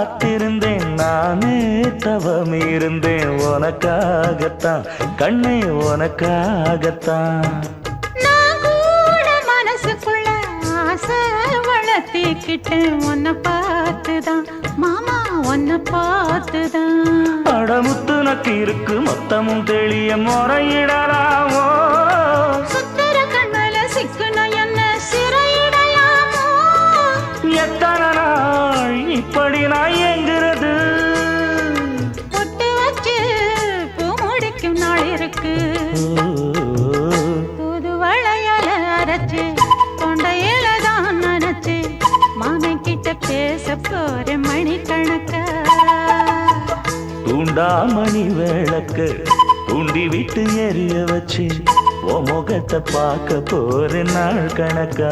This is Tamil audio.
காத்திருந்தேன் நானே தவம் இருந்தேன் உனக்காகத்தான் கண்ணே உனக்காகத்தான் நான் கூட மனசுக்குள்ள ஆசை வளர்த்திக்கிட்டேன் உன்னை பார்த்துதான் மாமா உன்னை பார்த்துதான் அடமுத்து நக்கு இருக்கு மொத்தமும் தெளிய முறையிடலாமோ சுத்தர கண்மல சிக்குன என்ன சிறையிடலாமோ எத்தனை நாள் இப்படி நான் எங்கிறது பொட்டு வச்சு பூ முடிக்கும் நாள் இருக்கு புது வளையல அரைச்சு கொண்டையில தான் நினைச்சு மாமன் கிட்ட பேச போற மணிக்கணக்கா தூண்டாமணி விளக்கு தூண்டி விட்டு எரிய வச்சு உன் முகத்தை பார்க்க போற நாள் கணக்கா